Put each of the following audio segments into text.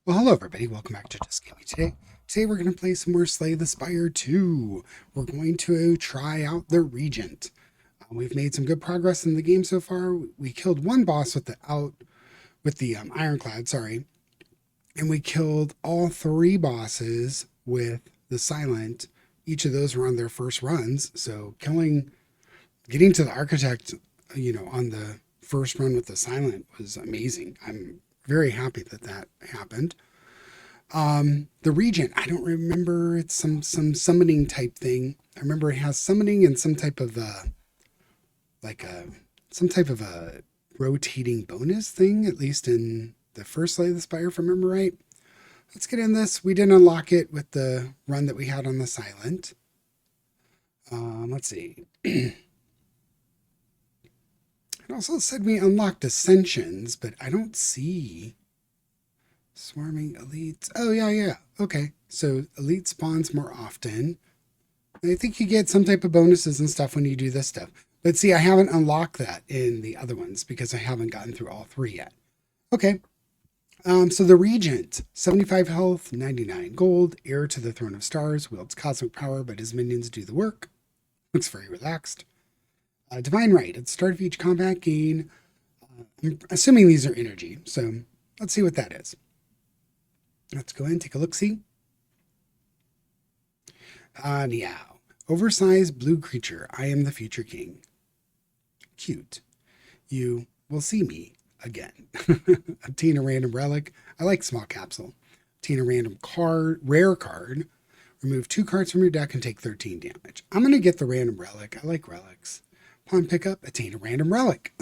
Well, hello everybody. Welcome back to Just Gaming today. Today we're going to play some more Slay the Spire 2. We're going to try out the Regent. We've made some good progress in the game so far. We killed one boss with the ironclad, sorry, and we killed all three bosses with the silent. Each of those were on their first runs, so getting to the architect, on the first run with the silent was amazing. I'm very happy that that happened. The Regent, I don't remember. It's some summoning type thing. I remember it has summoning and some type of like a some type of a rotating bonus thing, at least in the first Slay the Spire, if I remember right. Let's get in this. We didn't unlock it with the run that we had on the silent. Let's see. It also said we unlocked Ascensions, but I don't see swarming elites. Oh, yeah. Okay. So elite spawns more often. I think you get some type of bonuses and stuff when you do this stuff. But see, I haven't unlocked that in the other ones because I haven't gotten through all three yet. Okay. So the Regent, 75 health, 99 gold, heir to the Throne of Stars, wields cosmic power, but his minions do the work. Looks very relaxed. Divine Right. At the start of each combat, gain. I'm assuming these are energy, so let's see what that is. Let's go ahead and take a look-see. Meow. Oversized blue creature. I am the future king. Cute. You will see me again. Obtain a random relic. I like small capsule. Obtain a random rare card. Remove 2 cards from your deck and take 13 damage. I'm going to get the random relic. I like relics. Upon pickup, attain a random relic.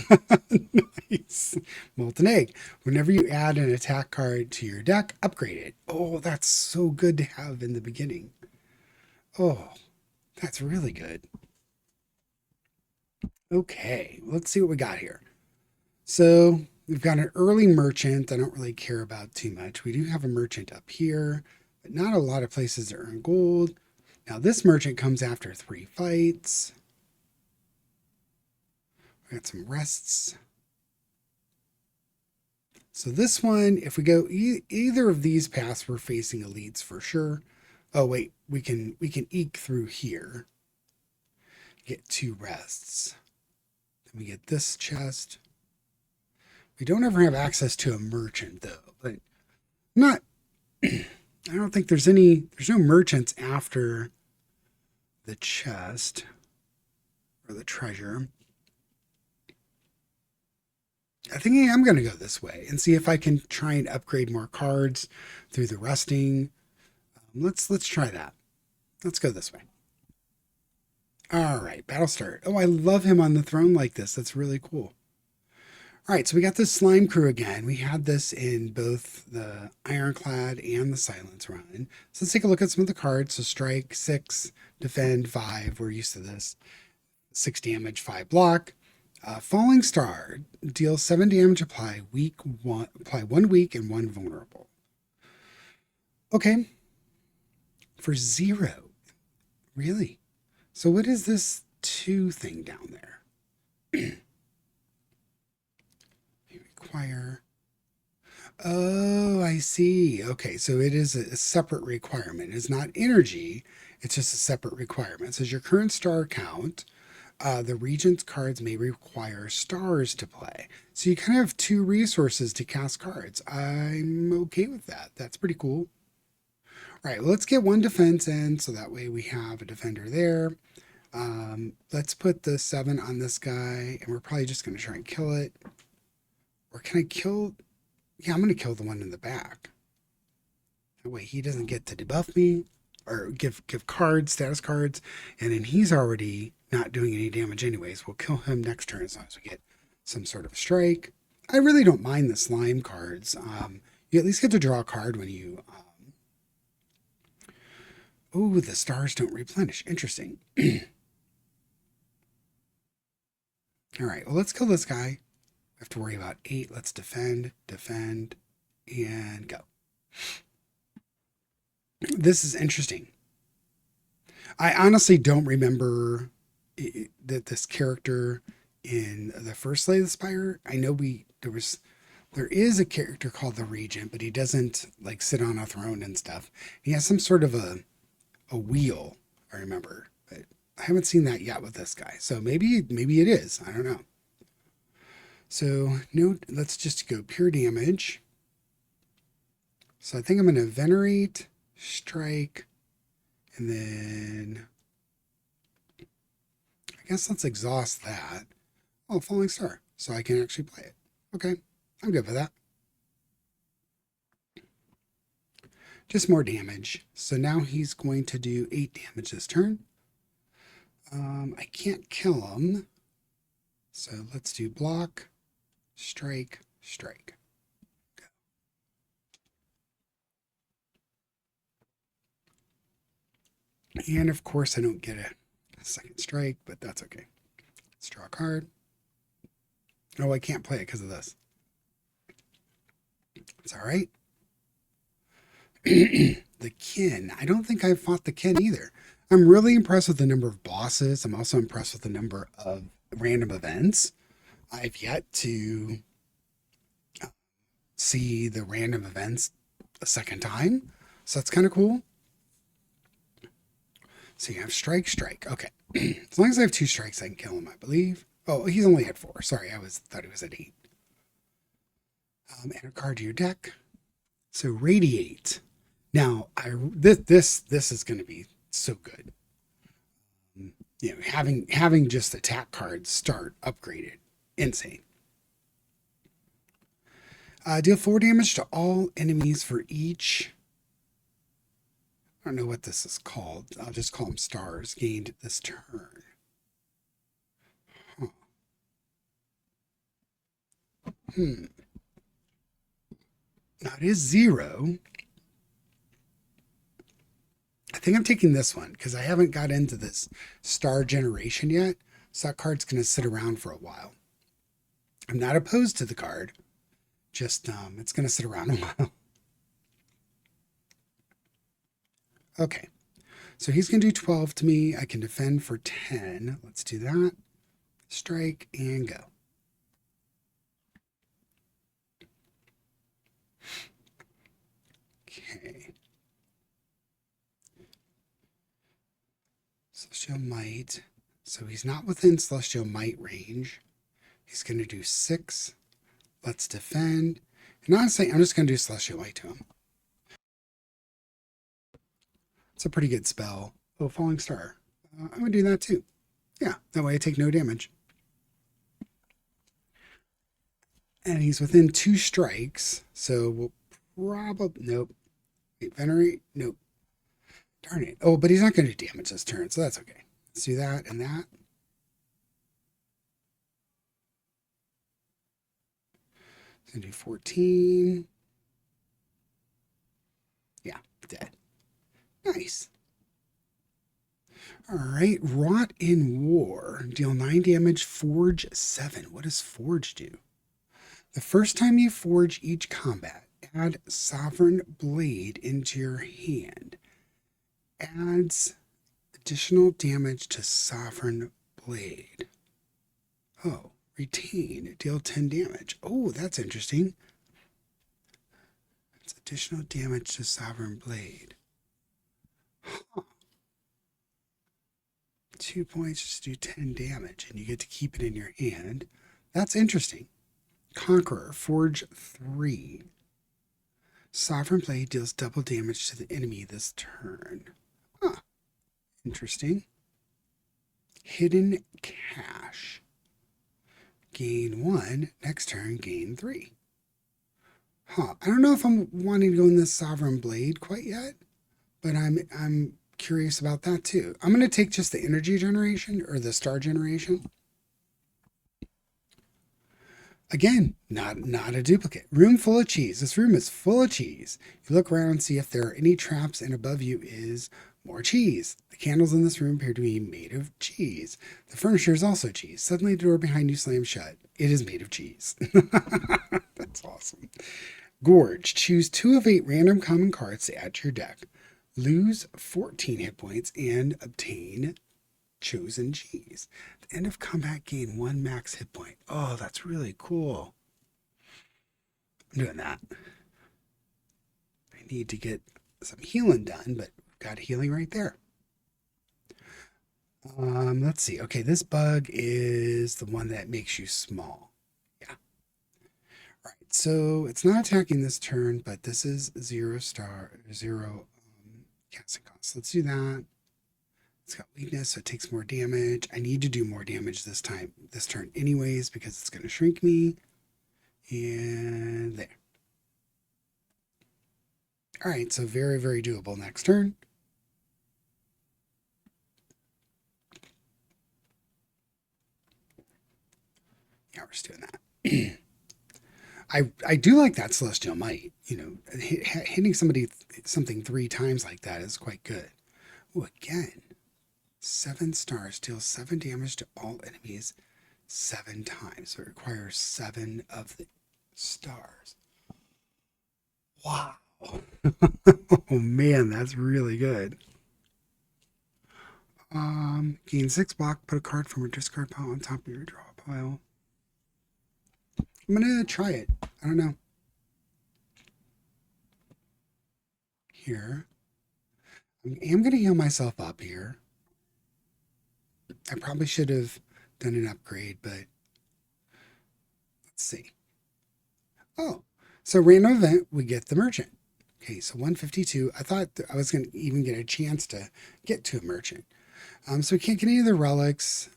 Nice. Molten Egg. Whenever you add an attack card to your deck, upgrade it. Oh, that's so good to have in the beginning. Oh, that's really good. Okay, let's see what we got here. So we've got an early merchant I don't really care about too much. We do have a merchant up here, but not a lot of places that earn gold. Now this merchant comes after 3 fights. We got some rests. So this one, if we go either of these paths, we're facing elites for sure. Oh wait, we can eke through here. Get 2 rests. Then we get this chest. We don't ever have access to a merchant though, but not. I don't think there's no merchants after the chest or the treasure. I think I'm going to go this way and see if I can try and upgrade more cards through the resting. Let's try that. Let's go this way. All right, battle start. Oh, I love him on the throne like this. That's really cool. All right, so we got this slime crew again. We had this in both the Ironclad and the Silence run. So let's take a look at some of the cards. So strike, 6, defend, 5. We're used to this. 6 damage, 5 block. Falling Star deals 7 damage, apply 1 weak and 1 vulnerable. Okay. For 0. Really? So what is this 2 thing down there? Require. Oh, I see. Okay, so it is a separate requirement. It's not energy. It's just a separate requirement. It says your current star count. The Regent's cards may require stars to play. So you kind of have 2 resources to cast cards. I'm okay with that. That's pretty cool. All right, well, let's get 1 defense in, so that way we have a defender there. Let's put the 7 on this guy, and we're probably just going to try and kill it. Or can I kill... Yeah, I'm going to kill the one in the back. That way he doesn't get to debuff me, or give cards, status cards, and then he's already not doing any damage anyways. We'll kill him next turn as long as we get some sort of strike. I really don't mind the slime cards. You at least get to draw a card when you... Oh, the stars don't replenish. Interesting. All right, well, let's kill this guy. We have to worry about 8. Let's defend, and go. This is interesting. I honestly don't remember that this character in the first Slay the Spire. I know there was There is a character called the Regent, but he doesn't like sit on a throne and stuff. He has some sort of a wheel, I remember, but I haven't seen that yet with this guy. So maybe it is. I don't know. So no, let's just go pure damage. So I think I'm going to venerate, strike, and then I guess let's exhaust that. Oh, falling star. So I can actually play it. Okay, I'm good with that. Just more damage. So now he's going to do 8 damage this turn. I can't kill him. So let's do block, strike, strike. Go. And of course I don't get a second strike, but that's okay. Let's draw a card. Oh, I can't play it because of this. It's all right. The kin. I don't think I've fought the kin either. I'm really impressed with the number of bosses. I'm also impressed with the number of random events. I've yet to see the random events a second time. So that's kind of cool. So you have strike, strike. Okay. As long as I have 2 strikes, I can kill him, I believe. Oh, he's only at 4. Sorry, thought he was at 8. Add a card to your deck. So radiate. Now, this is going to be so good. You know, having just attack cards start upgraded, insane. Deal 4 damage to all enemies for each. I don't know what this is called. I'll just call them stars gained this turn. Huh. Now it is 0. I think I'm taking this one because I haven't got into this star generation yet. So that card's going to sit around for a while. I'm not opposed to the card. Just, it's going to sit around a while. Okay. So he's going to do 12 to me. I can defend for 10. Let's do that. Strike and go. Okay. Celestial Might. So he's not within Celestial Might range. He's going to do 6. Let's defend. And honestly, I'm just going to do Celestial Might to him. It's a pretty good spell. Oh, Falling Star. I'm going to do that too. Yeah, that way I take no damage. And he's within 2 strikes. So we'll probably... Nope. Wait, Venerate? Nope. Darn it. Oh, but he's not going to do damage this turn, so that's okay. Let's do that and that. He's going to do 14. Yeah, dead. Nice. All right, Wrought in War. Deal 9 damage, forge 7. What does forge do? The first time you forge each combat, add Sovereign Blade into your hand. Adds additional damage to Sovereign Blade. Oh, retain. Deal 10 damage. Oh, that's interesting. It's additional damage to Sovereign Blade. Huh. 2 points just do 10 damage, and you get to keep it in your hand. That's interesting. Conqueror, forge 3. Sovereign Blade deals double damage to the enemy this turn. Huh. Interesting. Hidden Cache. Gain 1. Next turn, gain 3. Huh. I don't know if I'm wanting to go in this Sovereign Blade quite yet, but I'm curious about that too. I'm going to take just the energy generation or the star generation. Again, not a duplicate. Room full of cheese. This room is full of cheese. You look around and see if there are any traps, and above you is more cheese. The candles in this room appear to be made of cheese. The furniture is also cheese. Suddenly, the door behind you slams shut. It is made of cheese. That's awesome. Gorge. Choose 2 of 8 random common cards to add to your deck. Lose 14 hit points and obtain chosen cheese. At the end of combat, gain 1 max hit point. Oh, that's really cool. I'm doing that. I need to get some healing done, but we've got healing right there. Let's see. Okay, this bug is the one that makes you small. Yeah. All right. So it's not attacking this turn, but this is 0 casting cost. Let's do that. It's got weakness, so it takes more damage. I need to do more damage this turn anyways, because it's going to shrink me. And there. All right, so very, very doable next turn. Yeah, we're just doing that. I do like that Celestial Might. You know, hitting something 3 times like that is quite good. Oh, again, 7 stars deals 7 damage to all enemies 7 times. So it requires 7 of the stars. Wow. Oh man, that's really good. Gain 6 block, put a card from your discard pile on top of your draw pile. I'm gonna try it. I don't know. Here. I am gonna heal myself up here. I probably should have done an upgrade, but let's see. Oh, so random event, we get the merchant. Okay, so 152. I thought I was going to even get a chance to get to a merchant. So we can't get any of the relics.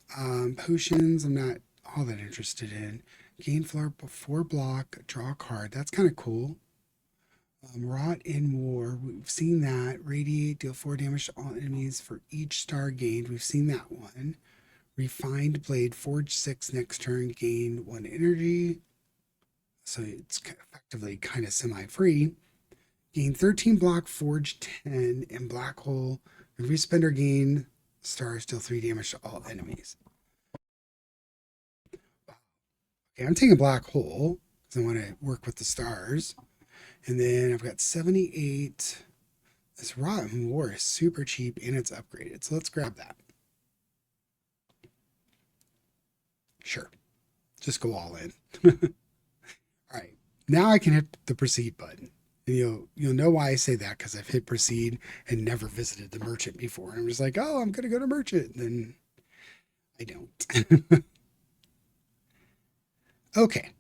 Potions, I'm not all that interested in. Gain 4 block, draw a card. That's kind of cool. Rot in War, we've seen that. Radiate, deal 4 damage to all enemies for each star gained. We've seen that one. Refined Blade, forge 6 next turn, gain 1 energy. So it's effectively kind of semi-free. Gain 13 block, forge 10, and black hole. Every spender gain stars deal 3 damage to all enemies. Okay, I'm taking black hole because I want to work with the stars. And then I've got 78. This Rotten War is super cheap and it's upgraded. So let's grab that. Sure. Just go all in. All right. Now I can hit the proceed button. And you'll know why I say that, because I've hit proceed and never visited the merchant before. And I'm just like, oh, I'm going to go to merchant. And then I don't. Okay.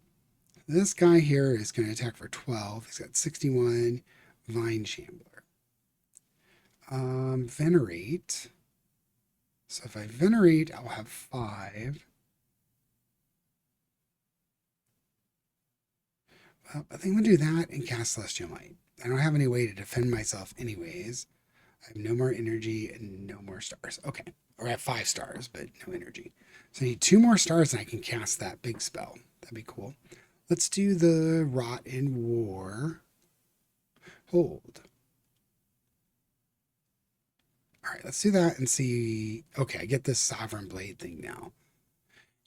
This guy here is going to attack for 12. He's got 61 Vine Shambler. Venerate. So if I venerate, I'll have 5. Well, I think I'm going to do that and cast Celestial Might. I don't have any way to defend myself anyways. I have no more energy and no more stars. Okay. Or I have 5 stars, but no energy. So I need 2 more stars and I can cast that big spell. That'd be cool. Let's do the Rot in War. Hold. All right, let's do that and see. Okay, I get this Sovereign Blade thing now.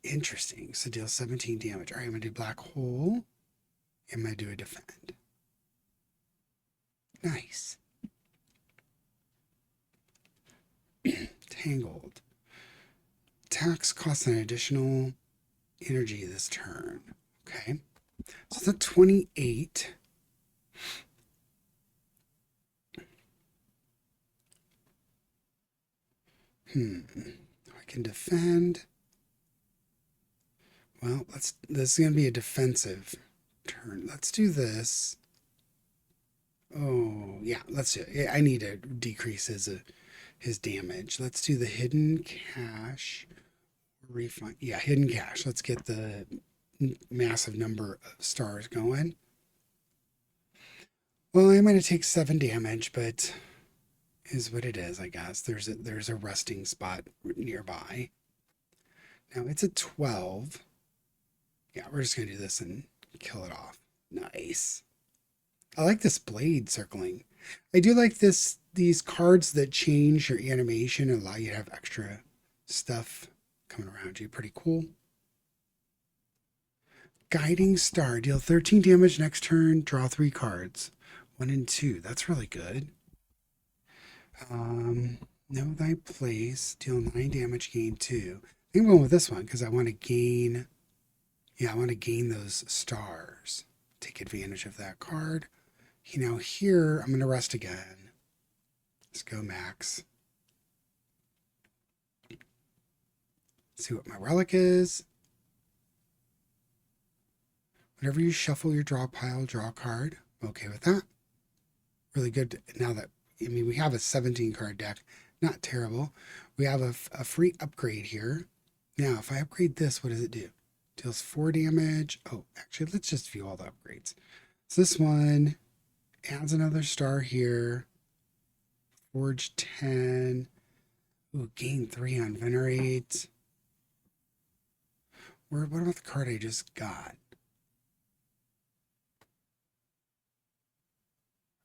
Interesting. So deal 17 damage. All right, I'm going to do Black Hole. I'm going to do a defend. Nice. Tangled. Attacks cost an additional energy this turn. Okay. So it's a 28. I can defend. Well, this is going to be a defensive turn. Let's do this. Oh, yeah, let's do it. I need to decrease his damage. Let's do the Hidden Cache. Refund. Yeah, Hidden Cache. Let's get the massive number of stars going. Well, I'm going to take 7 damage, but is what it is, I guess. There's a resting spot nearby. Now it's a 12. Yeah, we're just going to do this and kill it off. Nice. I like this blade circling. I do like these cards that change your animation and allow you to have extra stuff coming around you. Pretty cool. Guiding Star. Deal 13 damage next turn. Draw 3 cards. 1 and 2. That's really good. Know thy place. Deal 9 damage. Gain 2. I think I'm going with this one because I want to gain. Yeah, I want to gain those stars. take advantage of that card. You know, here I'm going to rest again. Let's go max. See what my relic is. Whenever you shuffle your draw pile, draw a card. I'm okay with that. Really good. Now that, I mean, we have a 17 card deck. Not terrible. We have a free upgrade here. Now, if I upgrade this, what does it do? Deals 4 damage. Oh, actually, let's just view all the upgrades. So this one adds another star here. Forge 10. Ooh, gain 3 on Venerate. What about the card I just got?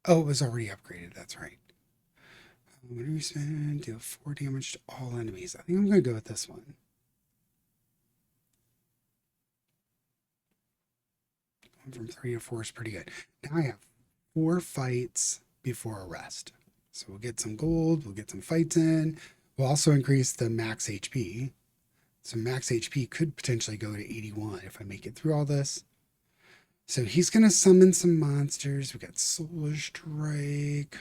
Oh, it was already upgraded. That's right. When we spend, deal 4 damage to all enemies. I think I'm going to go with this one. Going from 3 to 4 is pretty good. Now I have 4 fights before a rest. So we'll get some gold. We'll get some fights in. We'll also increase the max HP. So max HP could potentially go to 81 if I make it through all this. So he's going to summon some monsters. We got Solar Strike.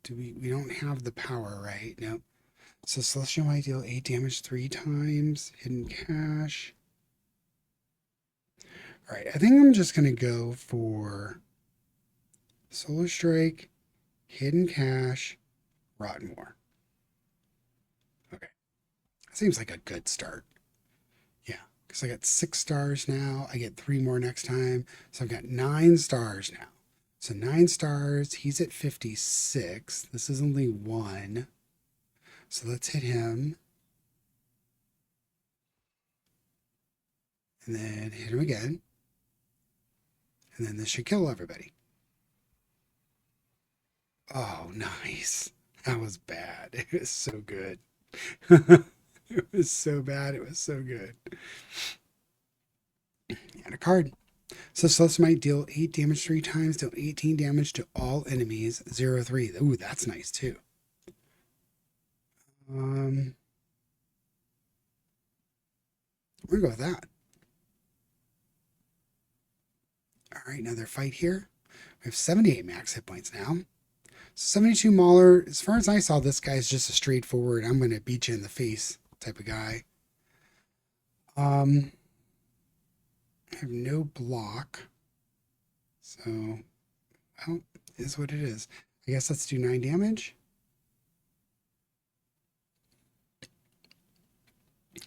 We don't have the power, right? Nope. So Celestial might deal 8 damage 3 times. Hidden Cache. All right, I think I'm just going to go for Solar Strike, Hidden Cache, Rotten War. Okay. Seems like a good start. Yeah, because I got 6 stars now. I get 3 more next time. So I've got 9 stars now. So 9 stars. He's at 56. This is only 1. So let's hit him. And then hit him again. And then this should kill everybody. Oh, nice. That was bad. It was so good. It was so bad. It was so good. And a card. So Celeste might deal 8 damage 3 times, deal 18 damage to all enemies, 0-3. Ooh, that's nice too. We're gonna go with that. All right, another fight here. We have 78 max hit points now. 72 Mauler. As far as I saw, this guy is just a straightforward, I'm going to beat you in the face type of guy. I have no block. So, well, it is what it is. I guess let's do 9 damage.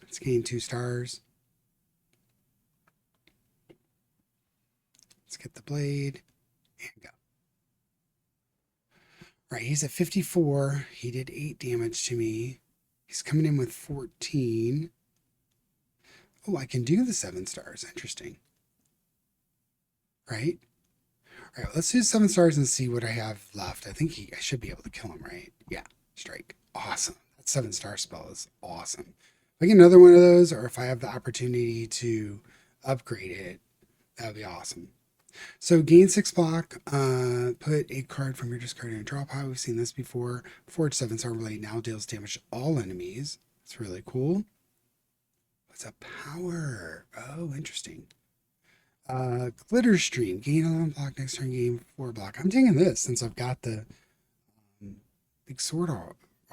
Let's gain 2 stars. Let's get the blade and go. All right, he's at 54. He did 8 damage to me. He's coming in with 14. Oh, I can do the 7 stars. Interesting. Right? All right, let's do 7 stars and see what I have left. I think I should be able to kill him, right? Yeah, strike. Awesome. That 7-star spell is awesome. If I get another one of those, or if I have the opportunity to upgrade it, that would be awesome. So gain 6 block, put a card from your discard in a draw pile. We've seen this before. Forge 7-star blade now deals damage to all enemies. It's really cool. What's a power? Oh, interesting. Glitter stream, gain 11 block next turn, gain 4 block. I'm taking this since I've got the big sword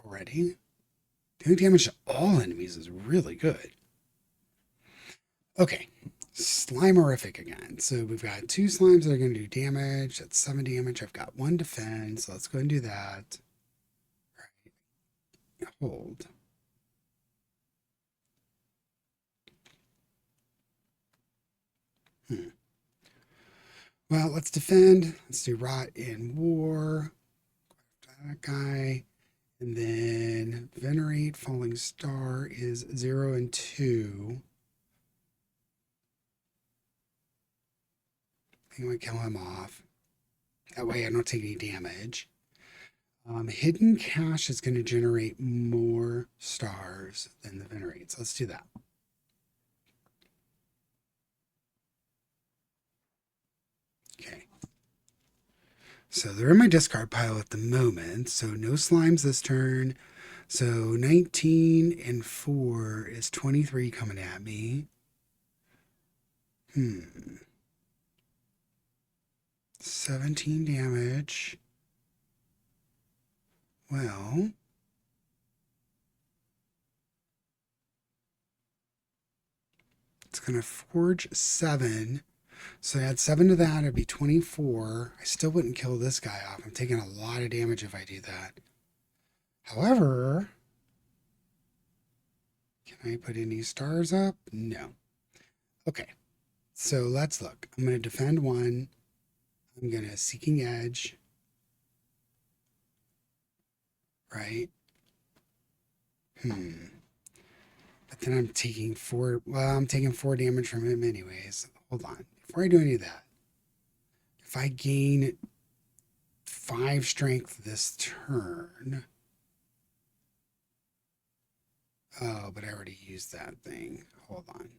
already. Doing damage to all enemies is really good. Okay, Slimerific again. So we've got 2 slimes that are going to do damage. That's 7 damage. I've got 1 defense. So let's go and do that. All right. Hold. Well, let's defend. Let's do Rot in War. That guy. And then Venerate Falling Star is 0 and 2. I think I'm going to kill him off. That way I don't take any damage. Hidden Cache is going to generate more stars than the Venerate. So let's do that. Okay. So they're in my discard pile at the moment. So no slimes this turn. So 19 and 4 is 23 coming at me. 17 damage. Well, it's going to forge 7. So add 7 to that, it'd be 24. I still wouldn't kill this guy off. I'm taking a lot of damage if I do that. However, can I put any stars up? No. Okay, so let's look. I'm going to defend 1. I'm going to Seeking Edge. Right? But then I'm taking 4. Well, I'm taking 4 damage from him anyways. Hold on. Before I do any of that, if I gain 5 strength this turn. Oh, but I already used that thing. Hold on.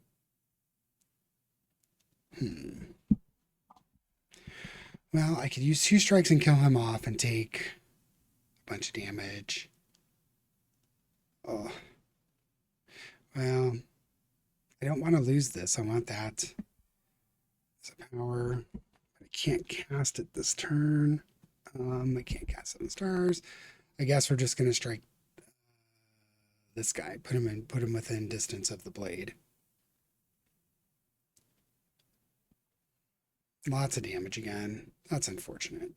Well, I could use 2 strikes and kill him off and take a bunch of damage. Oh. Well, I don't want to lose this. I want that as a power. But I can't cast it this turn. I can't cast 7 stars. I guess we're just going to strike this guy. Put him within distance of the blade. Lots of damage again. That's unfortunate.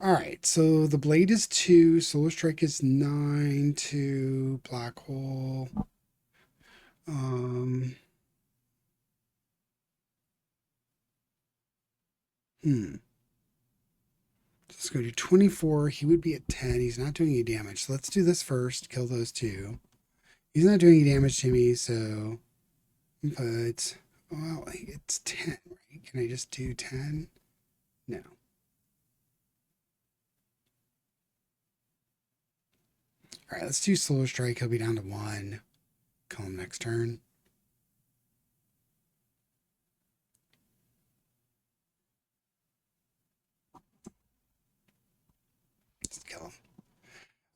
All right, so the blade is 2, Solar Strike is 9 to Black Hole. Let's go to 24. He would be at 10. He's not doing any damage. So let's do this first. Kill those 2. He's not doing any damage to me, so but well, it's 10, right? Can I just do 10? No. All right, let's do Solar Strike. He'll be down to 1. Kill him next turn. Just kill him.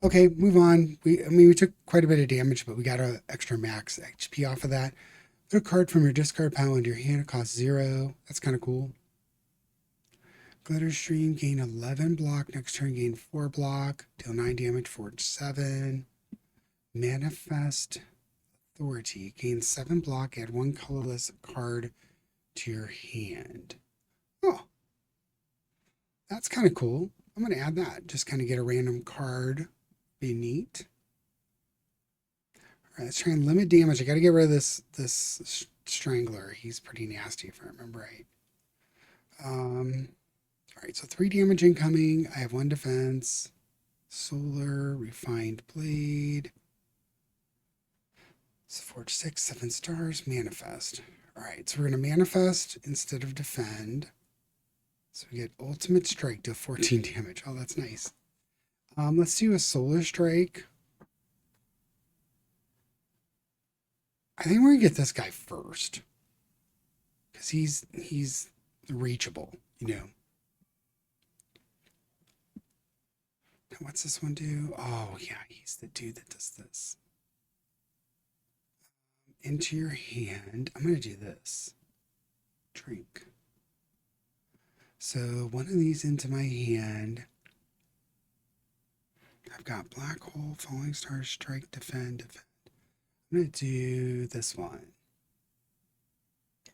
Okay, move on. We took quite a bit of damage, but we got an extra max HP off of that. Put a card from your discard pile into your hand. It costs 0. That's kind of cool. Glitter Stream, gain 11 block. Next turn, gain 4 block. Deal 9 damage, forge 7. Manifest Authority, gain 7 block. Add 1 colorless card to your hand. Oh, that's kind of cool. I'm going to add that. Just kind of get a random card. Be neat. All right, let's try and limit damage. I got to get rid of this Strangler. He's pretty nasty if I remember right. All right, so 3 damage incoming. I have 1 defense. Solar, Refined Blade. So forge 6, 7 stars, manifest. All right, so we're going to manifest instead of defend. So we get ultimate strike, deal 14 damage. Oh, that's nice. Let's do a Solar Strike. I think we're going to get this guy first. Because he's reachable, you know. Now, what's this one do? Oh, yeah, he's the dude that does this. Into your hand. I'm going to do this. Drink. So one of these into my hand. I've got Black Hole, Falling Star, Strike, Defend. I'm going to do this one.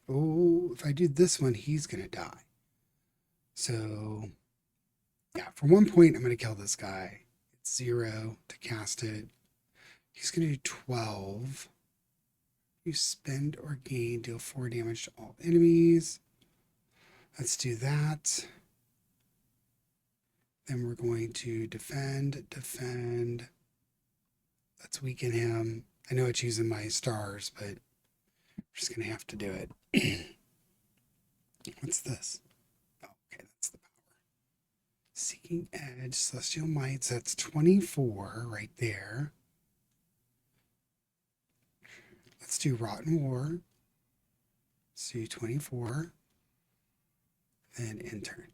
Oh, if I do this one, he's going to die. So, yeah, for 1 point, I'm going to kill this guy. It's 0 to cast it. He's going to do 12. You spend or gain, deal 4 damage to all enemies. Let's do that. Then we're going to defend. Let's weaken him. I know it's using my stars, but I'm just going to have to do it. What's this? Oh, okay, that's the power. Seeking Edge, Celestial Mites, that's 24 right there. Let's do Rotten War. Let's do 24. Then enter.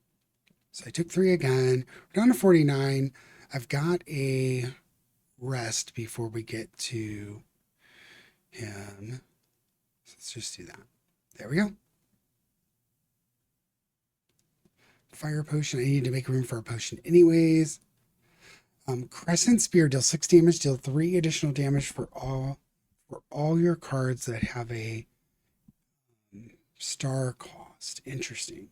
So I took 3 again. We're down to 49. I've got a rest before we get to him. So let's just do that. There we go. Fire potion. I need to make room for a potion anyways. Crescent Spear deals 6 damage, deal 3 additional damage for all your cards that have a star cost. Interesting.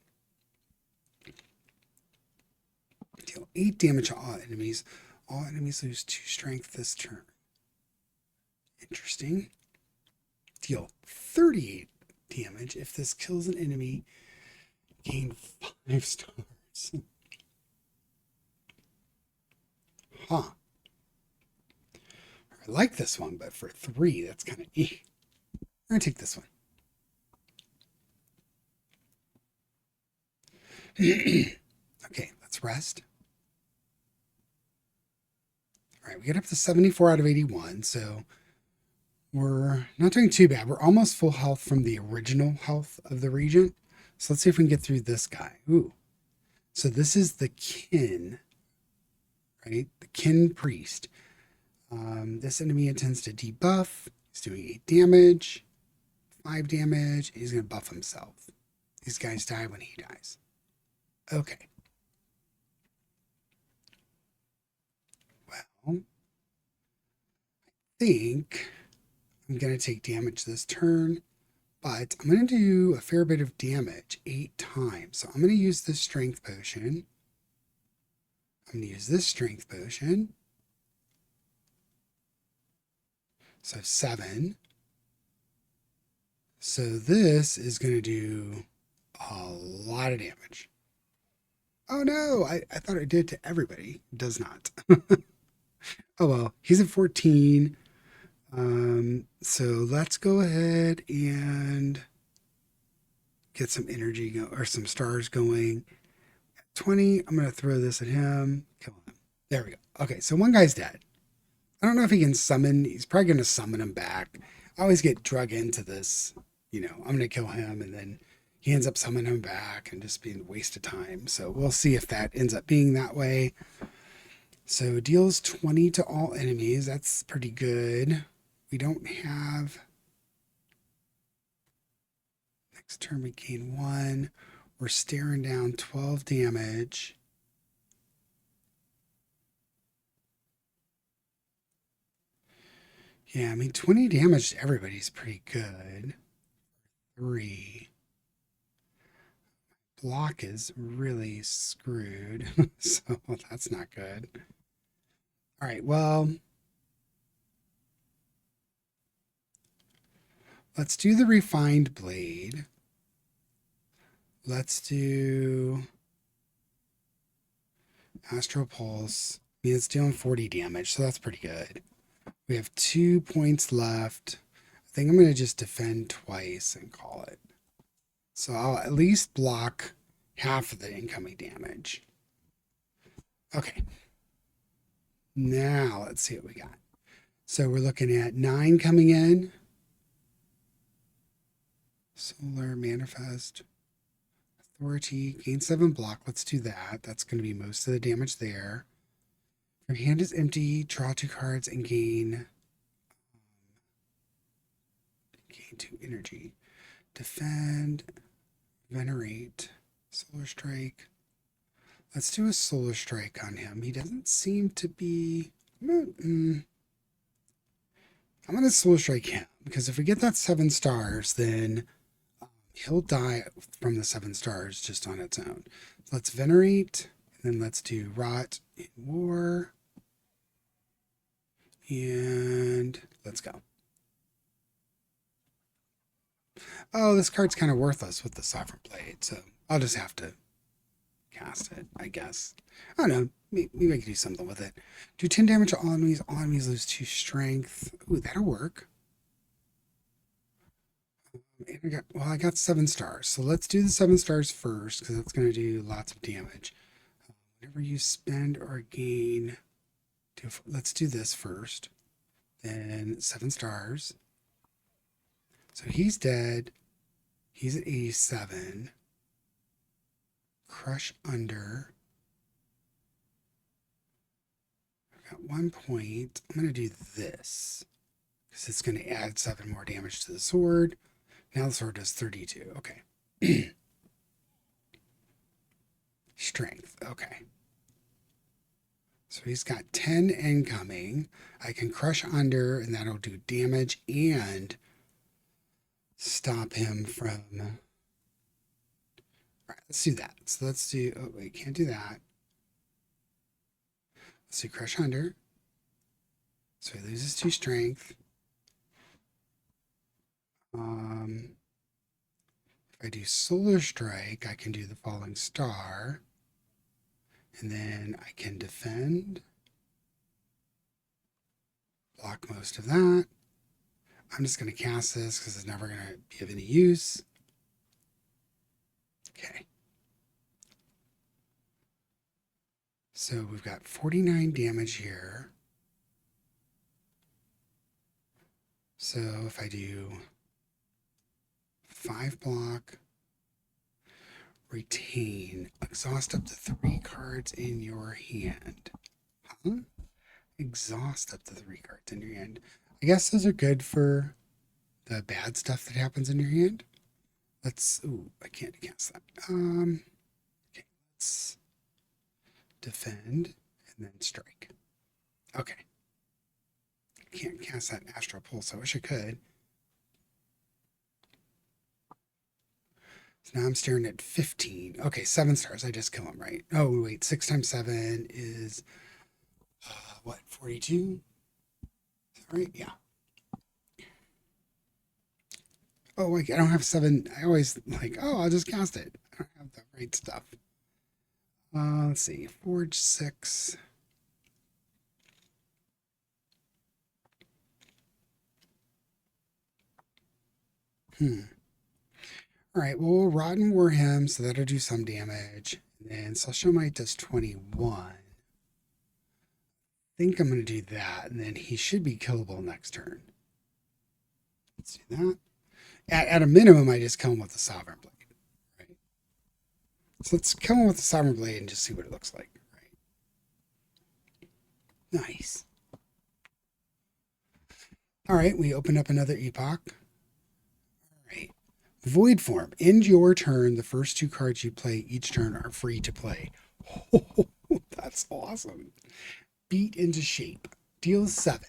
Deal 8 damage to all enemies. All enemies lose 2 strength this turn. Interesting. Deal 38 damage. If this kills an enemy, gain 5 stars. Huh. I like this one, but for 3, that's kind of I'm going to take this one. Okay, let's rest. All right, we get up to 74 out of 81, so we're not doing too bad. We're almost full health from the original health of the Regent. So let's see if we can get through this guy. Ooh. So this is the kin, right? The kin priest. This enemy intends to debuff. He's doing 8 damage, 5 damage. He's going to buff himself. These guys die when he dies. Okay. Well, I think I'm going to take damage this turn, but I'm going to do a fair bit of damage 8 times. So I'm going to use this strength potion. I'm going to use this strength potion. So 7. So this is going to do a lot of damage. Oh no, I thought it did to everybody. It does not. Oh well, he's at 14. So let's go ahead and get some energy or some stars going. At 20, I'm going to throw this at him. Kill him. There we go. Okay, so one guy's dead. I don't know if he can summon. He's probably going to summon him back. I always get drug into this. I'm going to kill him, and then he ends up summoning him back and just being a waste of time. So we'll see if that ends up being that way. So deals 20 to all enemies. That's pretty good. We don't have... Next turn we gain 1. We're staring down 12 damage. Yeah, I mean, 20 damage to everybody's pretty good. 3. Block is really screwed, so that's not good. All right, well, let's do the refined blade. Let's do Astral Pulse. I mean, it's doing 40 damage, so that's pretty good. We have 2 points left. I think I'm going to just defend twice and call it. So I'll at least block half of the incoming damage. Okay. Now let's see what we got. So we're looking at 9 coming in. Solar Manifest. Authority. Gain 7 block. Let's do that. That's going to be most of the damage there. Your hand is empty. Draw 2 cards and gain 2 energy. Defend. Venerate. Solar Strike. Let's do a Solar Strike on him. He doesn't seem to be... I'm going to Solar Strike him, because if we get that 7 stars, then he'll die from the 7 stars just on its own. Let's Venerate, and then let's do Rot in War. And let's go. Oh, this card's kind of worthless with the Sovereign Blade, so I'll just have to cast it, I guess. I don't know. Maybe I can do something with it. Do 10 damage to all enemies. All enemies lose 2 strength. Ooh, that'll work. And I got 7 stars. So let's do the 7 stars first, because that's going to do lots of damage. Whenever you spend or gain... Let's do this first. Then 7 stars. So he's dead. He's at 87. Crush under. I've got 1 point. I'm going to do this, because it's going to add 7 more damage to the sword. Now the sword does 32. Okay. Strength. Okay. So he's got 10 incoming. I can crush under, and that'll do damage and stop him from. All right, let's do that. So let's do. Oh, wait, can't do that. Let's do crush under. So he loses 2 strength. If I do solar strike, I can do the falling star. And then I can defend. Block most of that. I'm just going to cast this because it's never going to be of any use. Okay. So we've got 49 damage here. So if I do 5 block, retain, exhaust up to 3 cards in your hand. Huh? Exhaust up to 3 cards in your hand. I guess those are good for the bad stuff that happens in your hand. Let's, ooh, I can't cast that. Okay, let's defend and then strike. Okay. I can't cast that Astral Pulse. I wish I could. So now I'm staring at 15. Okay, 7 stars. I just kill him, right? Oh, wait. 6 times 7 is, what, 42? Is that right? Yeah. Oh, wait, I don't have 7. I always like, oh, I'll just cast it. I don't have the right stuff. Let's see. Forge 6. All right, well, we'll Rotten War him, so that'll do some damage. And then Celestial does 21. I think I'm going to do that, and then he should be killable next turn. Let's do that. At a minimum, I just kill him with the Sovereign Blade. Right? So let's kill him with the Sovereign Blade and just see what it looks like. Right? Nice. All right, we open up another epoch. All right. Void form. End your turn. The first 2 cards you play each turn are free to play. Oh, that's awesome. Beat into shape. Deal 7.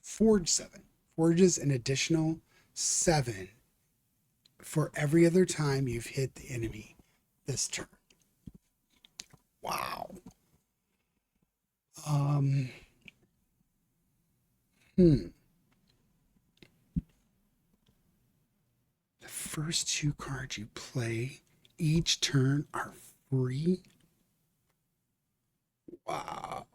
Forge 7. Forges an additional 7 for every other time you've hit the enemy this turn. Wow. The first 2 cards you play each turn are free. Wow.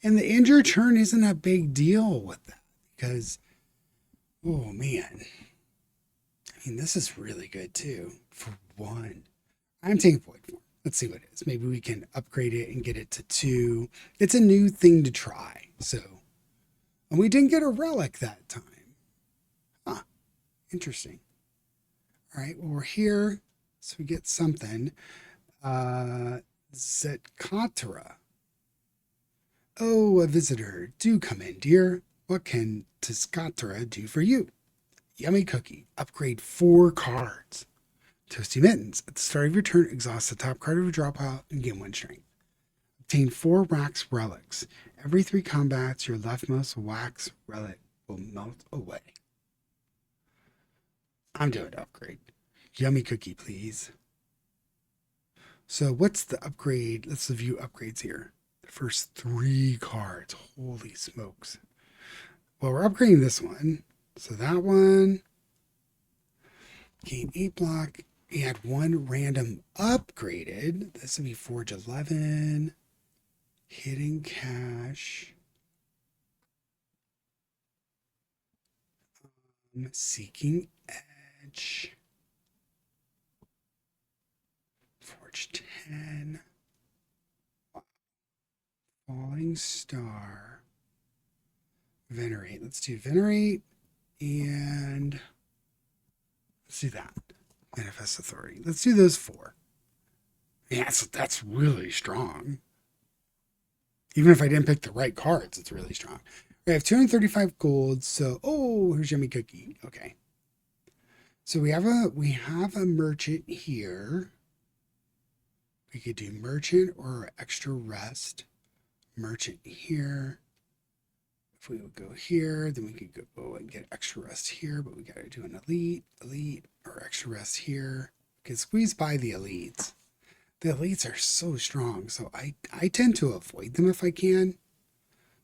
And the end your turn isn't a big deal with that because, oh man. I mean, this is really good too for 1. I'm taking Void Form. Let's see what it is. Maybe we can upgrade it and get it to 2. It's a new thing to try. So, and we didn't get a relic that time. Huh. Interesting. All right. Well, we're here. So we get something. Zetkatra. Oh, a visitor. Do come in, dear. What can Zetkatra do for you? Yummy cookie. Upgrade 4 cards. Toasty Mittens. At the start of your turn, exhaust the top card of your draw pile and gain 1 strength. Obtain 4 wax relics. Every 3 combats, your leftmost wax relic will melt away. I'm doing an upgrade. Yummy cookie, please. So what's the upgrade? Let's review upgrades here. The first 3 cards. Holy smokes. Well, we're upgrading this one. So that one. Gain 8 block. Add 1 random upgraded. This would be Forge 11. Hidden Cache. Seeking Edge. Forge 10. Falling Star. Venerate. Let's do Venerate. And let's do that. Manifest Authority. Let's do those 4. Yeah, that's really strong. Even if I didn't pick the right cards, it's really strong. We have 235 gold. So, oh, here's Yummy Cookie. Okay. So we have a merchant here. We could do merchant or extra rest. Merchant here. If we would go here, then we could go and get extra rest here, but we got to do an elite, or extra rest here. We can squeeze by the elites. The elites are so strong, so I tend to avoid them if I can.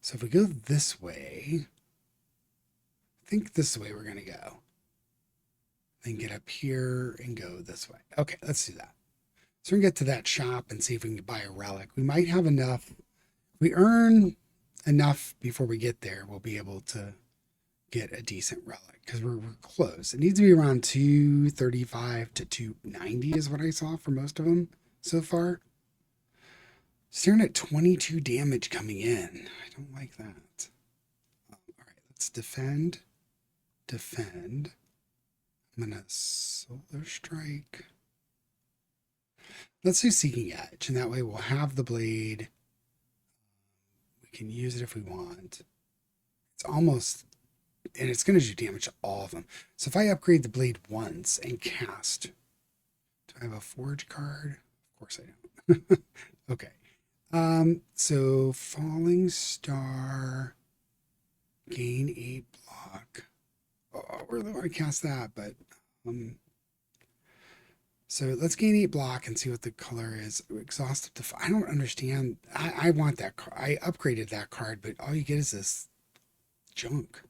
So if we go this way, I think this is the way we're going to go. Then get up here and go this way. Okay, let's do that. So we're going to get to that shop and see if we can buy a relic. We might have enough. We earn enough before we get there. We'll be able to get a decent relic because we're close. It needs to be around 235 to 290 is what I saw for most of them so far. Staring at 22 damage coming in. I don't like that. All right, let's defend. Defend. I'm going to Solar Strike. Let's do Seeking Edge, and that way we'll have the blade. We can use it if we want. It's almost, and it's going to do damage to all of them. So if I upgrade the blade once and cast, do I have a Forge card? Of course I don't. Okay. So Falling Star, gain 8 block. Oh, I really want to cast that, but so let's gain 8 block and see what the color is. Exhausted to I don't understand. I want that card. I upgraded that card, but all you get is this junk.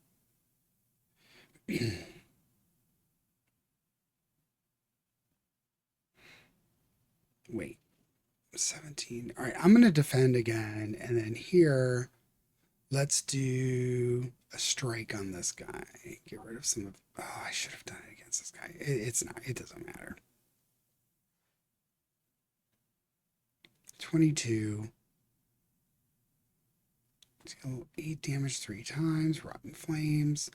Wait. 17. All right, I'm going to defend again, and then here, let's do a strike on this guy. Get rid of some of. Oh, I should have done it against this guy. It's not. It doesn't matter. 22. Deal 8 damage 3 times. Rotten Flames.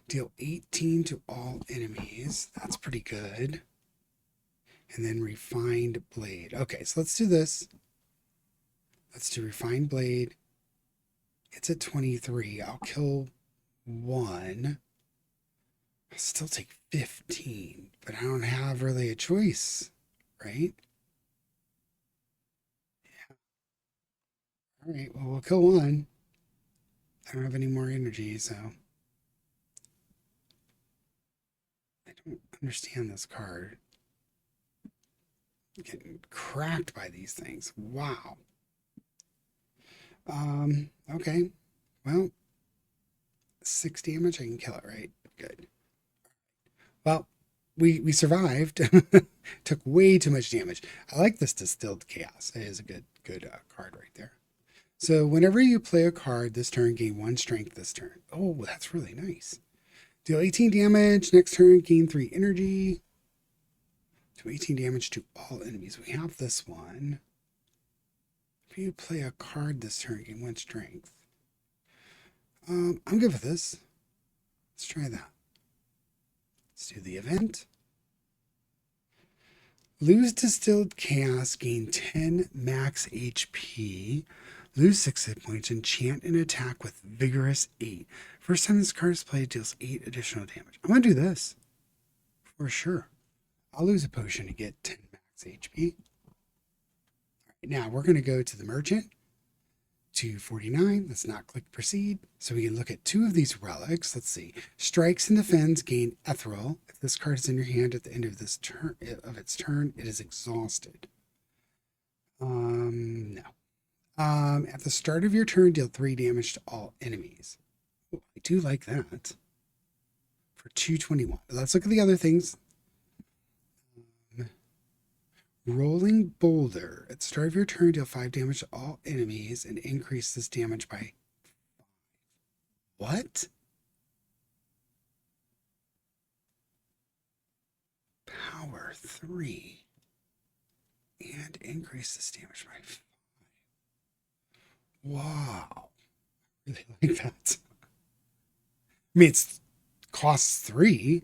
Deal 18 to all enemies. That's pretty good. And then Refined Blade. Okay, so let's do this. Let's do Refined Blade. It's at 23. I'll kill 1. I'll still take 15, but I don't have really a choice, right? Yeah. All right, well, we'll kill 1. I don't have any more energy, so I don't understand this card. I'm getting cracked by these things. Wow. Okay. Well, 6 damage, I can kill it, right? Good. Well, we survived. Took way too much damage. I like this Distilled Chaos. It is a good card right there. So whenever you play a card this turn, gain 1 strength this turn. Oh, that's really nice. Deal 18 damage. Next turn, gain 3 energy. Do 18 damage to all enemies. We have this one. If you play a card this turn, gain 1 strength. I'm good with this. Let's try that. Let's do the event. Lose Distilled Chaos, gain 10 max HP. Lose 6 hit points, enchant and attack with Vigorous 8. First time this card is played, deals 8 additional damage. I'm going to do this. For sure. I'll lose a potion to get 10 max HP. All right, now we're going to go to the merchant. 249. Let's not click proceed. So we can look at 2 of these relics. Let's see. Strikes and defends gain ethereal. If this card is in your hand at the end of this turn its turn, it is exhausted. No. At the start of your turn, deal 3 damage to all enemies. Oh, I do like that. For 221. Let's look at the other things. Rolling Boulder. At the start of your turn, deal 5 damage to all enemies and increase this damage by 5. What? Power 3. And increase this damage by 5. Wow. I really like that. I mean, it costs 3,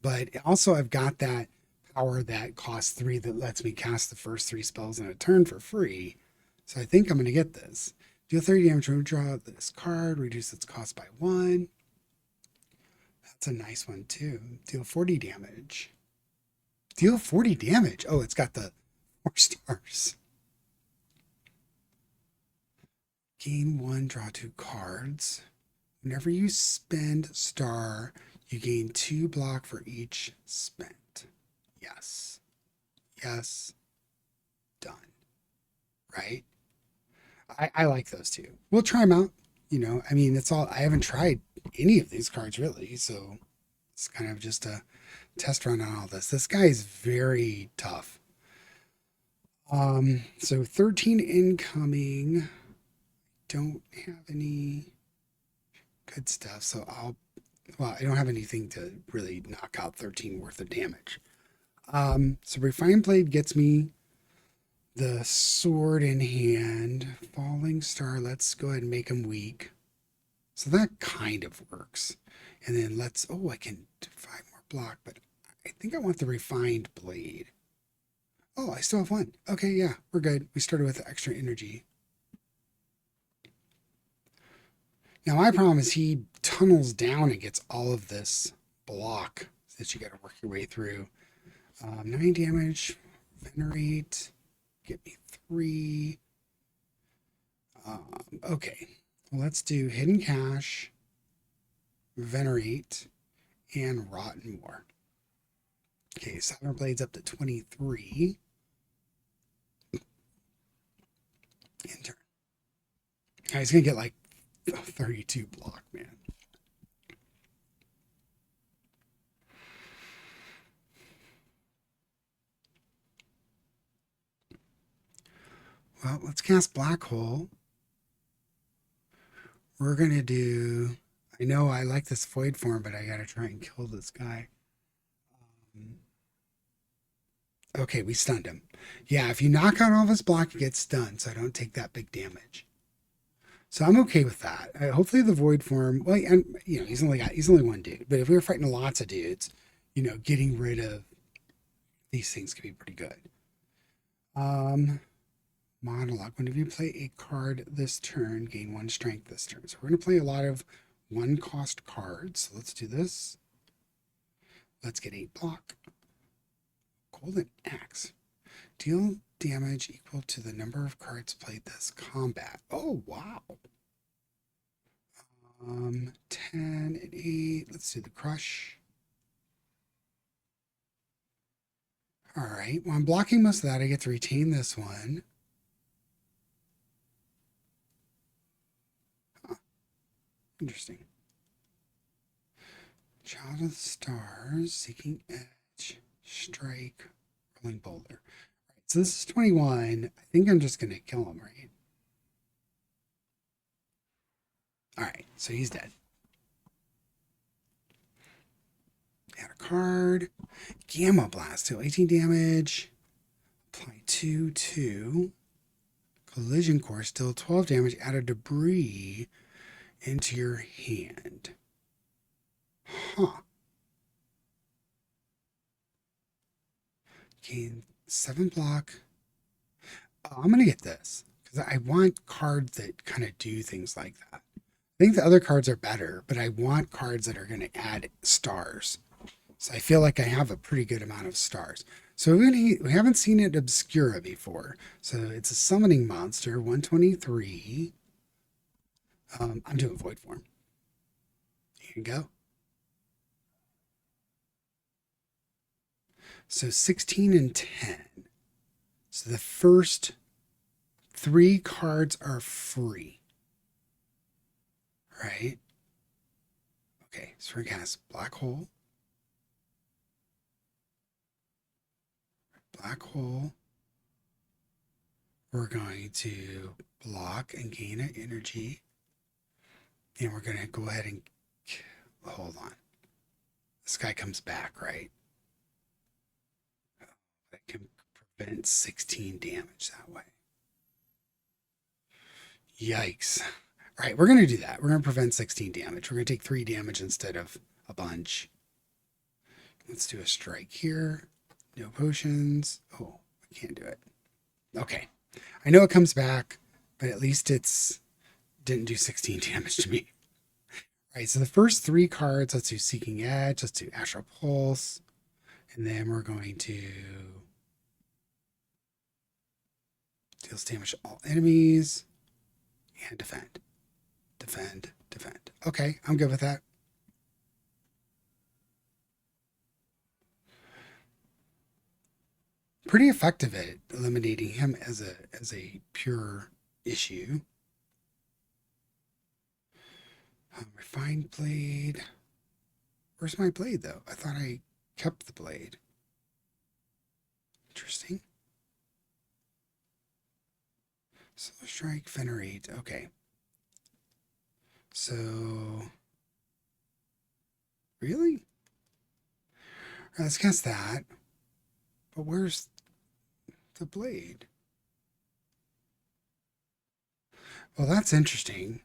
but also I've got that power that costs 3 that lets me cast the first 3 spells in a turn for free. So I think I'm going to get this. Deal 30 damage, draw this card, reduce its cost by 1. That's a nice one too. Deal 40 damage. Deal 40 damage. Oh, it's got the 4 stars. Gain 1, draw 2 cards. Whenever you spend star, you gain 2 block for each spent. Yes. Yes. Done. Right? I like those two. We'll try them out. You know, I mean, it's all, I haven't tried any of these cards really, so it's kind of just a test run on all this. This guy is very tough. So 13 incoming. Don't have any good stuff, so I don't have anything to really knock out 13 worth of damage. So Refined Blade gets me the sword in hand. Falling Star, let's go ahead and make him weak. So that kind of works. And then I can do 5 more block, but I think I want the Refined Blade. Oh, I still have 1. Okay, yeah, we're good. We started with extra energy. Now my problem is he tunnels down and gets all of this block that you got to work your way through. 9 damage, Venerate, get me 3. Okay, well, let's do Hidden Cache, Venerate, and Rotten War. Okay, Sovereign Blade's up to 23. Enter. He's gonna get like 32 block, man. Well, let's cast Black Hole. We're gonna do. I know I like this Void form, but I gotta try and kill this guy. Okay, we stunned him. Yeah, if you knock out all of his block, he gets stunned, so I don't take that big damage. So I'm okay with that. Hopefully the Void form. Well, and you know he's only one dude, but if we were fighting lots of dudes, you know, getting rid of these things could be pretty good. Monologue. Whenever you play a card this turn, gain 1 strength this turn. So we're going to play a lot of 1-cost cards. So let's do this. Let's get 8 block. Golden Axe. Deal damage equal to the number of cards played this combat. Oh, wow. 10 and 8. Let's do the Crush. All right. Well, I'm blocking most of that. I get to retain this one. Interesting. Child of the Stars, Seeking Edge, Strike, Rolling Boulder. All right, so this is 21. I think I'm just going to kill him, right? All right, so he's dead. Add a card. Gamma Blast, deal 18 damage. Apply 2/2. Collision Course, deal 12 damage. Add a debris into your hand. Huh. Gain 7 block. Oh, I'm going to get this because I want cards that kind of do things like that. I think the other cards are better, but I want cards that are going to add stars. So I feel like I have a pretty good amount of stars. So we haven't seen it Obscura before. So it's a summoning monster, 123. I'm doing Void form. Here you go. So 16 and 10. So the first 3 cards are free. Right? Okay, so we're going to cast Black Hole. Black Hole. We're going to block and gain an energy. And we're going to go ahead and hold on. This guy comes back, right? That can prevent 16 damage that way. Yikes. All right, we're going to do that. We're going to prevent 16 damage. We're going to take 3 damage instead of a bunch. Let's do a strike here. No potions. Oh, I can't do it. Okay. I know it comes back, but at least it's didn't do 16 damage to me. All right, so the first 3 cards, let's do Seeking Edge, let's do Astral Pulse, and then we're going to deals damage to all enemies, and defend. Defend, defend. Okay, I'm good with that. Pretty effective at eliminating him as a pure issue. Refined blade. Where's my blade though? I thought I kept the blade. Interesting. Slow strike, venerate. Okay. So really? Let's cast that. But where's the blade? Well, that's interesting.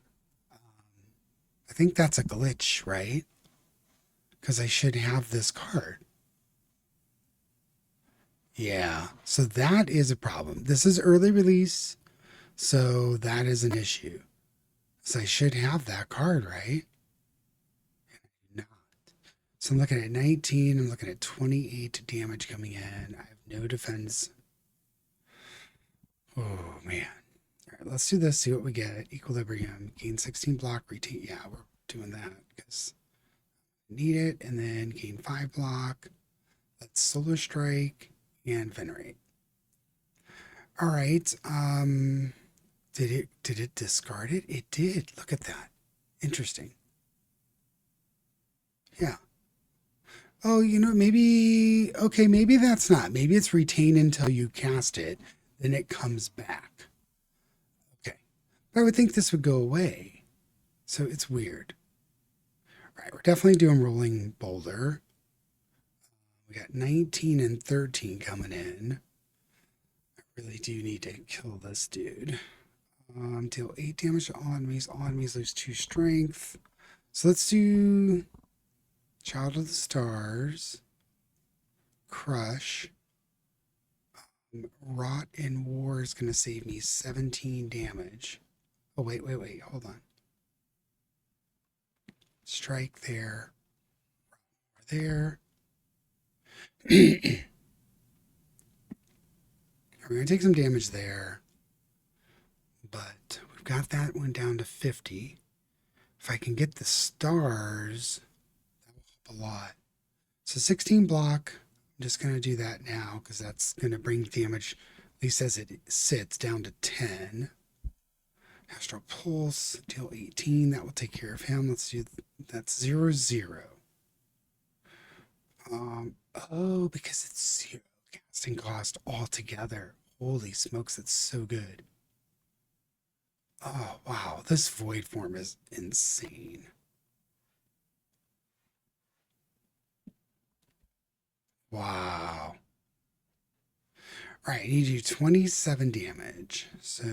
I think that's a glitch, right? Because I should have this card. Yeah, so that is a problem. This is early release, so that is an issue. So I should have that card, right? Not. So I'm looking at 19, I'm looking at 28 damage coming in. I have no defense. Oh, man. All right, let's do this, see what we get. Equilibrium, gain 16 block, retain. Yeah, we're doing that because I need it. And then gain 5 block. Let's Solar Strike and Venerate. All right. Did it discard it? It did. Look at that. Interesting. Yeah. Oh, maybe okay, maybe that's not. Maybe it's retain until you cast it, then it comes back. Okay. But I would think this would go away. So it's weird. All right, we're definitely doing rolling boulder. We got 19 and 13 coming in. I really do need to kill this dude. Deal 8 damage to all enemies. All enemies lose 2 strength. So let's do Child of the Stars, Crush. Rot in War is going to save me 17 damage. Oh, wait. Hold on. Strike there. There. We're going to take some damage there. But we've got that one down to 50. If I can get the stars, that will help a lot. So 16 block. I'm just going to do that now because that's going to bring damage, at least as it sits, down to 10. Astral Pulse, deal 18. That will take care of him. Let's do that's 0, 0. Oh, because it's 0 casting cost altogether. Holy smokes, it's so good. Oh, wow. This void form is insane. Wow. All right, I need to do 27 damage. So,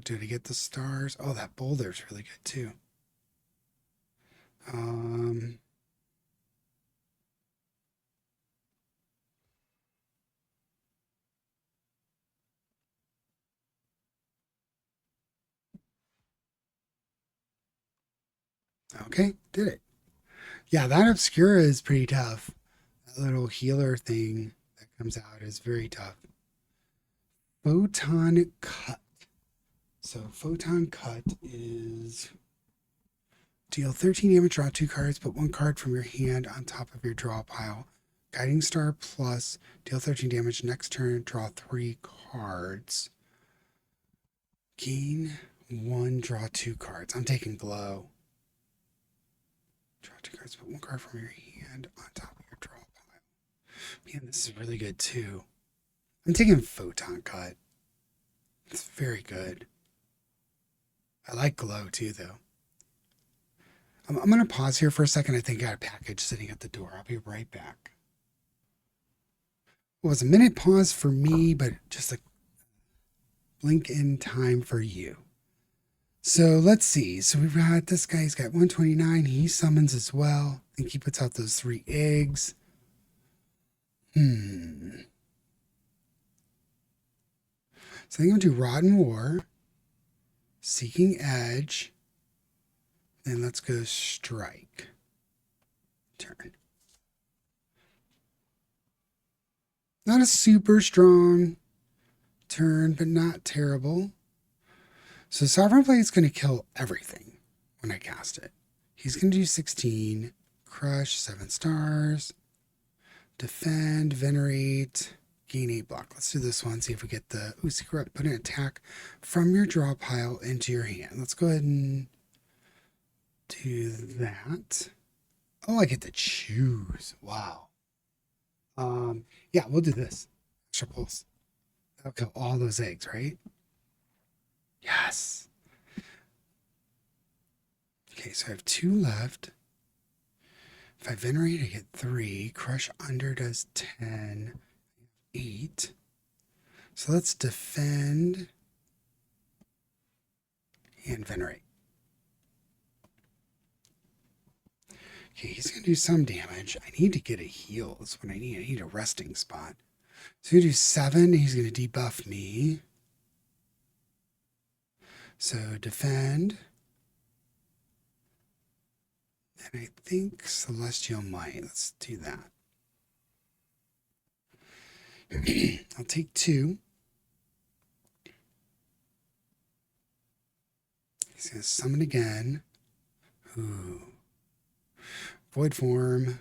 did I get the stars? Oh, that boulder's really good too. Okay, did it. Yeah, that Obscura is pretty tough. That little healer thing that comes out is very tough. Photon Cut. So Photon Cut is deal 13 damage, draw 2 cards, put 1 card from your hand on top of your draw pile. Guiding Star plus, deal 13 damage, next turn, draw 3 cards. Gain 1, draw 2 cards. I'm taking Glow. Draw 2 cards, put 1 card from your hand on top of your draw pile. Man, this is really good too. I'm taking Photon Cut. It's very good. I like Glow too, though. I'm going to pause here for a second. I think I got a package sitting at the door. I'll be right back. It was a minute pause for me, but just a blink in time for you. So let's see. So we've got this guy. He's got 129. He summons as well. I think he puts out those 3 eggs. So I think I'm going to do Rotten War, Seeking Edge, then let's go Strike. Turn. Not a super strong turn, but not terrible. So Sovereign Blade is going to kill everything when I cast it. He's going to do 16, crush, 7 stars, defend, venerate, gain 8 block. Let's do this one, see if we get the secret. Put an attack from your draw pile into your hand. Let's go ahead and do that. Oh, I get to choose. Wow. Yeah, we'll do this. Extra pulse. That'll kill all those eggs, right? Yes. Okay, so I have 2 left. If I venerate, I get 3. Crush under does 10. 8. So let's defend and venerate. Okay, he's going to do some damage. I need to get a heal. That's what I need. I need a resting spot. So he'll do 7. He's going to debuff me. So defend. And I think Celestial Might. Let's do that. I'll take 2. He's going to summon again. Ooh. Void form.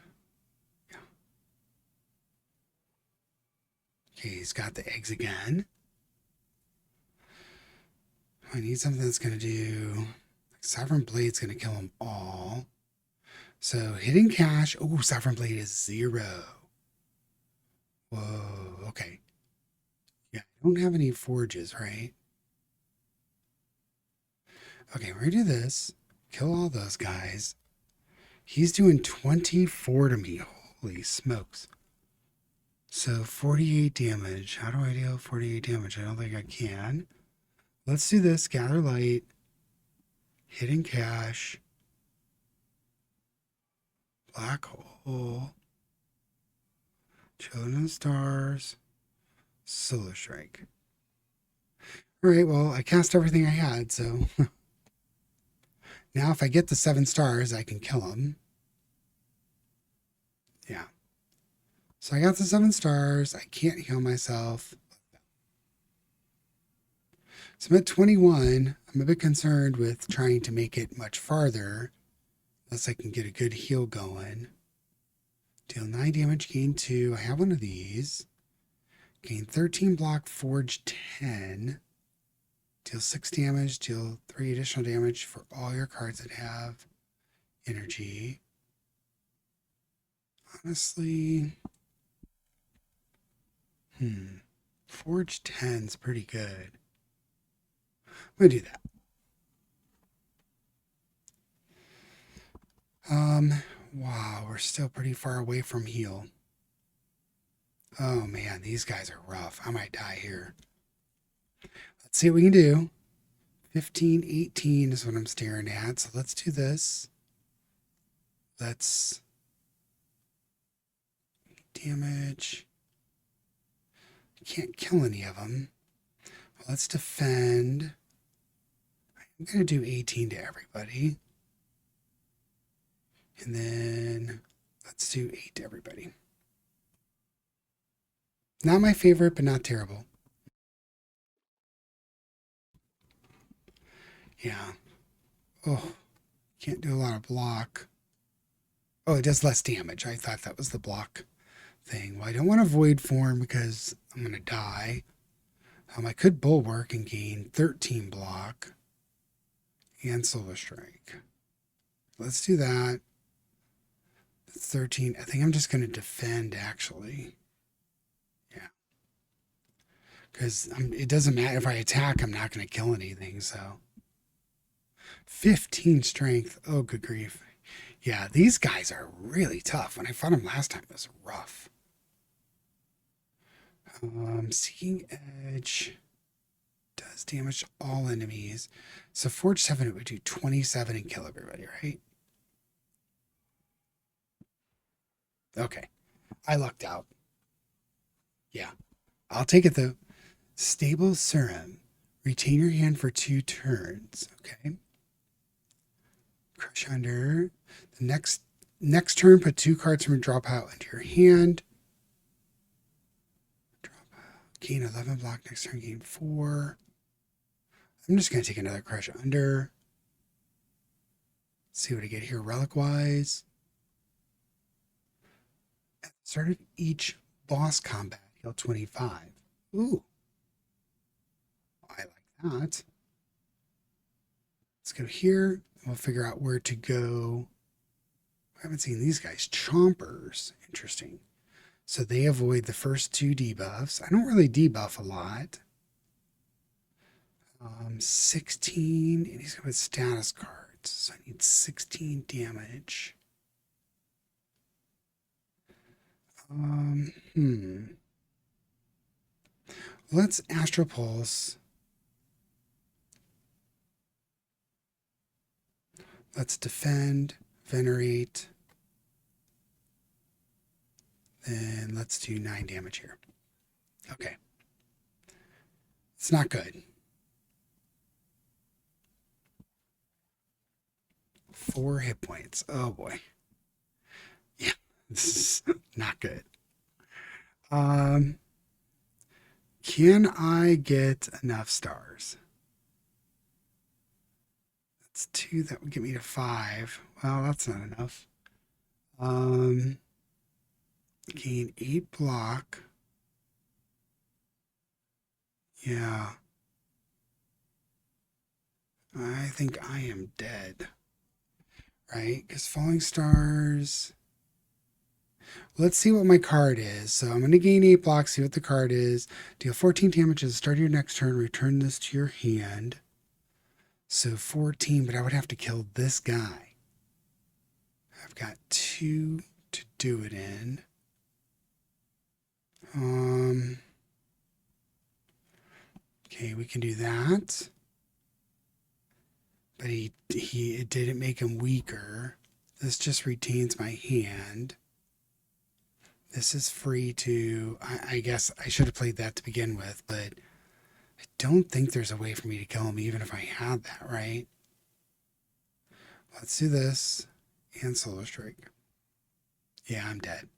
Yeah. Okay, he's got the eggs again. I need something that's going to do... Sovereign Blade's going to kill them all. So, hidden cash. Oh, Sovereign Blade is 0. Whoa, okay. Yeah, I don't have any forges, right? Okay, we're going to do this. Kill all those guys. He's doing 24 to me. Holy smokes. So 48 damage. How do I deal 48 damage? I don't think I can. Let's do this. Gather light. Hidden cash. Black hole. Children of the Stars. Solar Strike. Alright, well, I cast everything I had, so... Now if I get the 7 stars, I can kill him. Yeah. So I got the 7 stars. I can't heal myself. So I'm at 21. I'm a bit concerned with trying to make it much farther. Unless I can get a good heal going. Deal 9 damage, gain 2. I have one of these. Gain 13 block, forge 10. Deal 6 damage, deal 3 additional damage for all your cards that have energy. Honestly, Forge 10's pretty good. I'm going to do that. Wow, we're still pretty far away from heal. Oh man, these guys are rough. I might die here. Let's see what we can do. 15, 18 is what I'm staring at. So let's do this. Let's damage. Can't kill any of them. Well, let's defend. I'm going to do 18 to everybody. And then let's do 8 to everybody. Not my favorite, but not terrible. Yeah. Oh, can't do a lot of block. Oh, it does less damage. I thought that was the block thing. Well, I don't want to void form because I'm going to die. I could bulwark and gain 13 block and solar strike. Let's do that. That's 13. I think I'm just going to defend actually. Yeah. Because it doesn't matter if I attack, I'm not going to kill anything. So 15 strength. Oh, good grief. Yeah, these guys are really tough. When I fought them last time, it was rough. Seeking Edge does damage to all enemies. So Forge 7, it would do 27 and kill everybody, right? Okay. I lucked out. Yeah. I'll take it though. Stable Serum. Retain your hand for 2 turns. Okay. Crush under. The next turn, put 2 cards from your draw pile into your hand. Draw pile. Gain 11 block. Next turn, gain 4. I'm just going to take another crush under. See what I get here relic-wise. At the start of each boss combat, heal 25. Ooh. I like that. Let's go here. We'll figure out where to go. I haven't seen these guys. Chompers. Interesting. So they avoid the first 2 debuffs. I don't really debuff a lot. 16, and he's got with status cards. So I need 16 damage. Let's Astral Pulse. Let's defend, venerate. Then let's do 9 damage here. Okay. It's not good. 4 hit points. Oh boy. Yeah, this is not good. Can I get enough stars? That's 2. That would get me to 5. Well, that's not enough. Gain 8 block. Yeah. I think I am dead. Right? Because falling stars. Let's see what my card is. So I'm going to gain 8 blocks, see what the card is. Deal 14 damage at the start of your next turn. Return this to your hand. So 14, but I would have to kill this guy. I've got 2 to do it in. Okay, we can do that. But it didn't make him weaker. This just retains my hand. This is free to, I guess I should have played that to begin with, but I don't think there's a way for me to kill him even if I had that, right? Let's do this and Solar Strike. Yeah, I'm dead.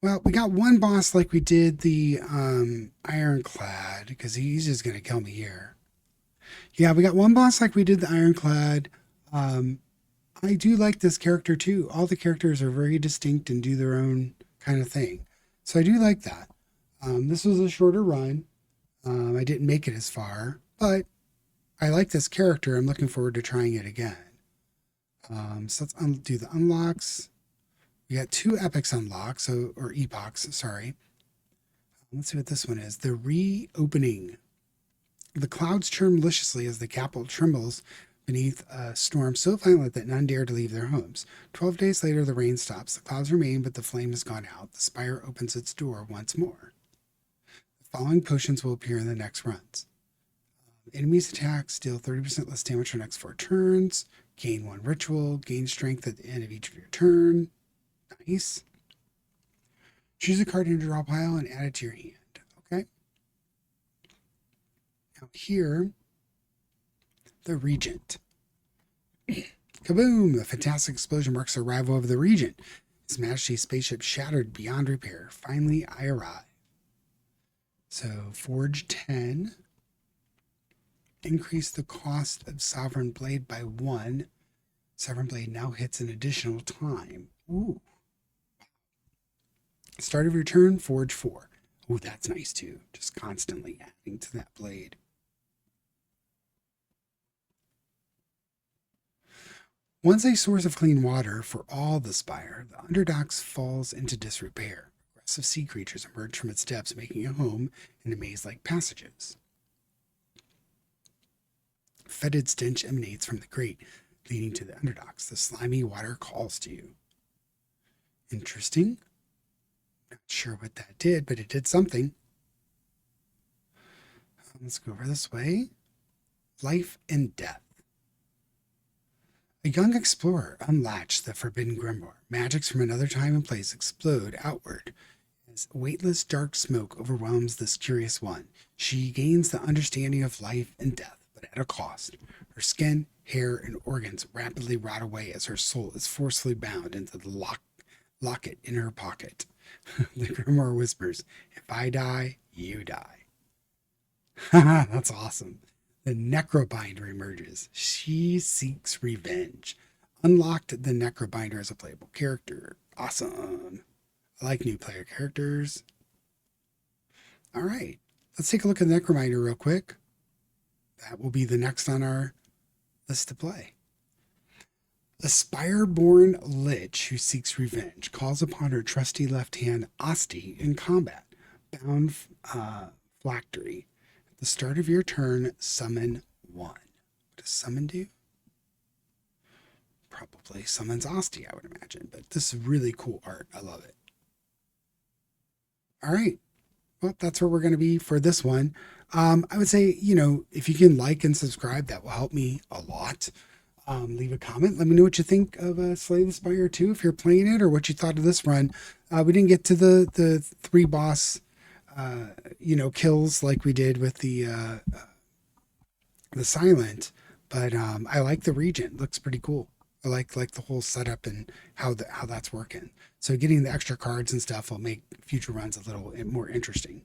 Well, we got one boss like we did the Ironclad, because he's just going to kill me here. Yeah, we got one boss like we did the Ironclad. I do like this character too. All the characters are very distinct and do their own kind of thing. So I do like that. This was a shorter run. I didn't make it as far, but I like this character. I'm looking forward to trying it again. So let's do the unlocks. We got 2 epics unlocked, or epochs, sorry. Let's see what this one is. The reopening. The clouds churn maliciously as the capital trembles beneath a storm so violent that none dare to leave their homes. 12 days later, the rain stops. The clouds remain, but the flame has gone out. The spire opens its door once more. The following potions will appear in the next runs. Enemies attacks deal 30% less damage for the next 4 turns. Gain 1 ritual. Gain strength at the end of each of your turn. Nice. Choose a card in your draw pile and add it to your hand. Okay. Now here, the Regent. Kaboom! A fantastic explosion marks the arrival of the Regent. His Majesty's spaceship shattered beyond repair. Finally, I arrive. So, Forge 10. Increase the cost of Sovereign Blade by 1. Sovereign Blade now hits an additional time. Ooh. Start of your turn, Forge 4. Ooh, that's nice too. Just constantly adding to that blade. Once a source of clean water for all the spire, the Underdocks falls into disrepair. Aggressive sea creatures emerge from its depths, making a home in the maze-like passages. Fetid stench emanates from the grate, leading to the Underdocks. The slimy water calls to you. Interesting. Not sure what that did, but it did something. Let's go over this way. Life and Death. A young explorer unlatched the forbidden grimoire. Magics from another time and place explode outward as weightless dark smoke overwhelms this curious one. She gains the understanding of life and death, but at a cost. Her skin, hair, and organs rapidly rot away as her soul is forcefully bound into the locket in her pocket. The grimoire whispers, "If I die, you die." That's awesome. The Necrobinder emerges. She seeks revenge. Unlocked the Necrobinder as a playable character. Awesome. I like new player characters. All right. Let's take a look at the Necrobinder real quick. That will be the next on our list to play. A Spireborn Lich who seeks revenge calls upon her trusty left hand Asti in combat. Bound Phylactery. At the start of your turn, summon one. What does summon do? Probably summons Asti, I would imagine. But this is really cool art. I love it. All right. Well, that's where we're going to be for this one. I would say, if you can like and subscribe, that will help me a lot. Leave a comment. Let me know what you think of Slay the Spire 2 if you're playing it, or what you thought of this run. We didn't get to the 3 boss, kills like we did with the Silent, but I like the Regent. Looks pretty cool. I like the whole setup and how that's working. So getting the extra cards and stuff will make future runs a little more interesting.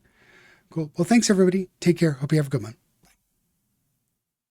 Cool. Well, thanks everybody. Take care. Hope you have a good one.